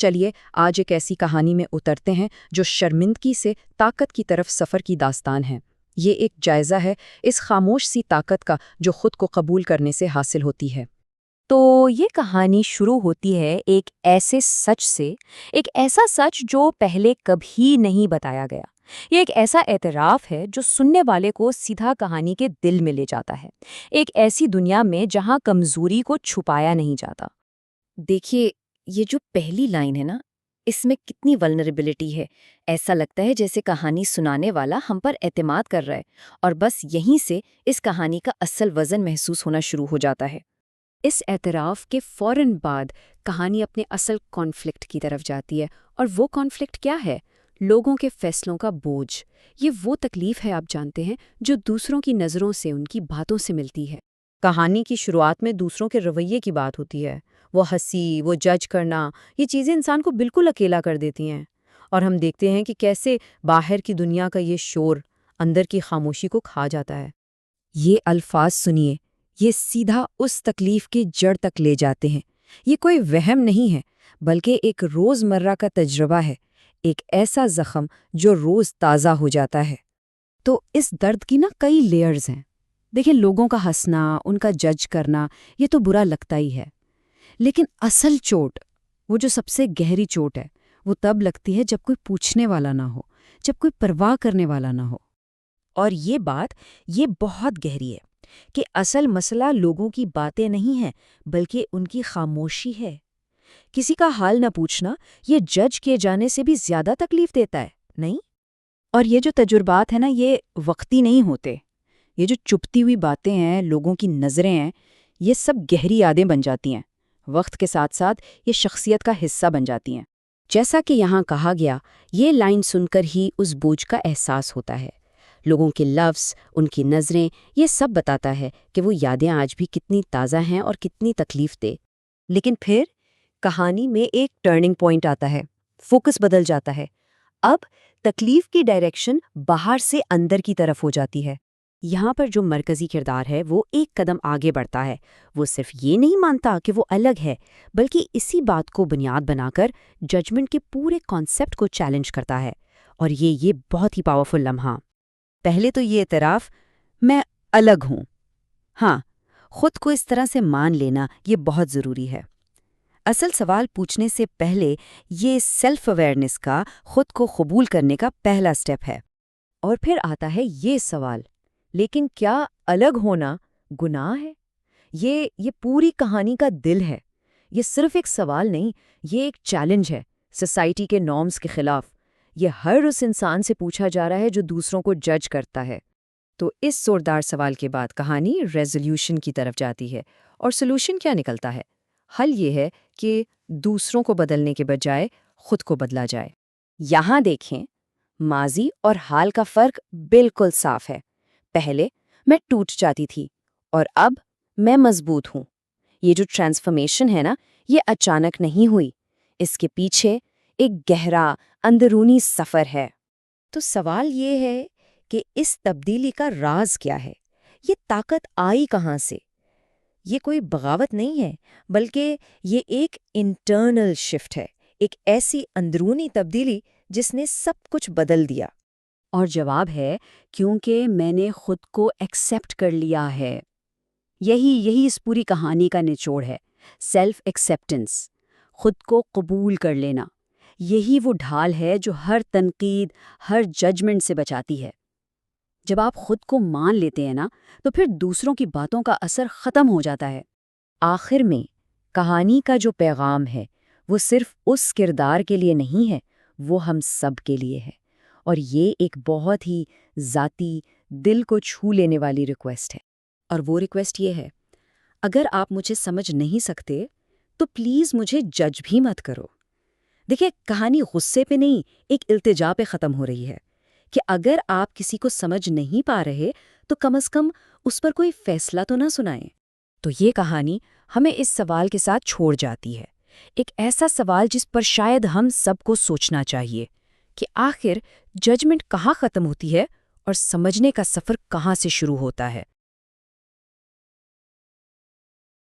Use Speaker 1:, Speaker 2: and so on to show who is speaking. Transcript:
Speaker 1: چلیے آج ایک ایسی کہانی میں اترتے ہیں جو شرمندگی سے طاقت کی طرف سفر کی داستان ہے۔ یہ ایک جائزہ ہے اس خاموش سی طاقت کا جو خود کو قبول کرنے سے حاصل ہوتی ہے۔
Speaker 2: تو یہ کہانی شروع ہوتی ہے ایک ایسے سچ سے، ایک ایسا سچ جو پہلے کبھی نہیں بتایا گیا۔ یہ ایک ایسا اعتراف ہے جو سننے والے کو سیدھا کہانی کے دل میں لے جاتا ہے، ایک ایسی دنیا میں جہاں کمزوری کو چھپایا نہیں جاتا۔
Speaker 3: دیکھیے، یہ جو پہلی لائن ہے نا، اس میں کتنی ولنریبلٹی ہے۔ ایسا لگتا ہے جیسے کہانی سنانے والا ہم پر اعتماد کر رہا ہے، اور بس یہیں سے اس کہانی کا اصل وزن محسوس ہونا شروع ہو جاتا ہے۔
Speaker 2: اس اعتراف کے فوراً بعد کہانی اپنے اصل کانفلکٹ کی طرف جاتی ہے، اور وہ کانفلکٹ کیا ہے؟ لوگوں کے فیصلوں کا بوجھ۔ یہ وہ تکلیف ہے، آپ جانتے ہیں، جو دوسروں کی نظروں سے، ان کی باتوں سے ملتی ہے۔
Speaker 1: کہانی کی شروعات میں دوسروں کے رویے کی بات ہوتی ہے، وہ ہنسی، وہ جج کرنا، یہ چیزیں انسان کو بالکل اکیلا کر دیتی ہیں، اور ہم دیکھتے ہیں کہ کیسے باہر کی دنیا کا یہ شور اندر کی خاموشی کو کھا جاتا ہے۔ یہ الفاظ سنیے، یہ سیدھا اس تکلیف کی جڑ تک لے جاتے ہیں۔ یہ کوئی وہم نہیں ہے، بلکہ ایک روزمرہ کا تجربہ ہے، ایک ایسا زخم جو روز تازہ ہو جاتا ہے۔ تو اس درد کی کئی لیئرز ہیں۔ دیکھیں، لوگوں کا ہنسنا، ان کا جج کرنا، یہ تو برا لگتا ہی ہے، لیکن اصل چوٹ، وہ جو سب سے گہری چوٹ ہے، وہ تب لگتی ہے جب کوئی پوچھنے والا نہ ہو، جب کوئی پرواہ کرنے والا نہ ہو۔ اور یہ بات بہت گہری ہے کہ اصل مسئلہ لوگوں کی باتیں نہیں ہیں، بلکہ ان کی خاموشی ہے۔ کسی کا حال نہ پوچھنا یہ جج کیے جانے سے بھی زیادہ تکلیف دیتا ہے، نہیں؟ اور یہ جو تجربات ہیں یہ وقتی نہیں ہوتے۔ یہ جو چپتی ہوئی باتیں ہیں، لوگوں کی نظریں ہیں، یہ سب گہری یادیں بن جاتی ہیں۔ وقت کے ساتھ ساتھ یہ شخصیت کا حصہ بن جاتی ہیں۔ جیسا کہ یہاں کہا گیا، یہ لائن سن کر ہی اس بوجھ کا احساس ہوتا ہے۔ لوگوں کے لفظ، ان کی نظریں، یہ سب بتاتا ہے کہ وہ یادیں آج بھی کتنی تازہ ہیں اور کتنی تکلیف دہ۔ لیکن پھر کہانی میں ایک ٹرننگ پوائنٹ آتا ہے، فوکس بدل جاتا ہے۔ اب تکلیف کی ڈائریکشن باہر سے اندر کی طرف ہو جاتی ہے۔ یہاں پر جو مرکزی کردار ہے وہ ایک قدم آگے بڑھتا ہے۔ وہ صرف یہ نہیں مانتا کہ وہ الگ ہے، بلکہ اسی بات کو بنیاد بنا کر ججمنٹ کے پورے کانسیپٹ کو چیلنج کرتا ہے۔ اور یہ بہت ہی پاورفل لمحہ۔ پہلے تو یہ اعتراف، میں الگ ہوں۔ ہاں، خود کو اس طرح سے مان لینا یہ بہت ضروری ہے۔ اصل سوال پوچھنے سے پہلے یہ سیلف اویئرنیس کا، خود کو قبول کرنے کا پہلا سٹیپ ہے۔ اور پھر آتا ہے یہ سوال، لیکن کیا الگ ہونا گناہ ہے؟ یہ پوری کہانی کا دل ہے۔ یہ صرف ایک سوال نہیں، یہ ایک چیلنج ہے سوسائٹی کے نارمز کے خلاف۔ یہ ہر اس انسان سے پوچھا جا رہا ہے جو دوسروں کو جج کرتا ہے۔ تو اس زوردار سوال کے بعد کہانی ریزولوشن کی طرف جاتی ہے۔ اور سولوشن کیا نکلتا ہے؟ حل یہ ہے کہ دوسروں کو بدلنے کے بجائے خود کو بدلا جائے۔ یہاں دیکھیں، ماضی اور حال کا فرق بالکل صاف ہے۔ پہلے میں ٹوٹ جاتی تھی، اور اب میں مضبوط ہوں۔ یہ جو ٹرانسفارمیشن ہے یہ اچانک نہیں ہوئی، اس کے پیچھے ایک گہرا اندرونی سفر ہے۔ تو سوال یہ ہے کہ اس تبدیلی کا راز کیا ہے؟ یہ طاقت آئی کہاں سے؟ یہ کوئی بغاوت نہیں ہے، بلکہ یہ ایک انٹرنل شفٹ ہے، ایک ایسی اندرونی تبدیلی جس نے سب کچھ بدل دیا۔
Speaker 2: اور جواب ہے، کیونکہ میں نے خود کو ایکسیپٹ کر لیا ہے۔ یہی اس پوری کہانی کا نچوڑ ہے، سیلف ایکسیپٹنس، خود کو قبول کر لینا۔ یہی وہ ڈھال ہے جو ہر تنقید، ہر ججمنٹ سے بچاتی ہے۔ جب آپ خود کو مان لیتے ہیں تو پھر دوسروں کی باتوں کا اثر ختم ہو جاتا ہے۔
Speaker 3: آخر میں کہانی کا جو پیغام ہے وہ صرف اس کردار کے لیے نہیں ہے، وہ ہم سب کے لیے ہے۔ اور یہ ایک بہت ہی ذاتی، دل کو چھو لینے والی ریکویسٹ ہے۔
Speaker 2: اور وہ ریکویسٹ یہ ہے، اگر آپ مجھے سمجھ نہیں سکتے تو پلیز مجھے جج بھی مت کرو۔ دیکھیں، کہانی غصے پہ نہیں، ایک التجا پہ ختم ہو رہی ہے کہ اگر آپ کسی کو سمجھ نہیں پا رہے تو کم از کم اس پر کوئی فیصلہ تو نہ سنائیں۔
Speaker 1: تو یہ کہانی ہمیں اس سوال کے ساتھ چھوڑ جاتی ہے، ایک ایسا سوال جس پر شاید ہم سب کو سوچنا چاہیے کہ آخر ججمنٹ کہاں ختم ہوتی ہے اور سمجھنے کا سفر کہاں سے شروع ہوتا ہے۔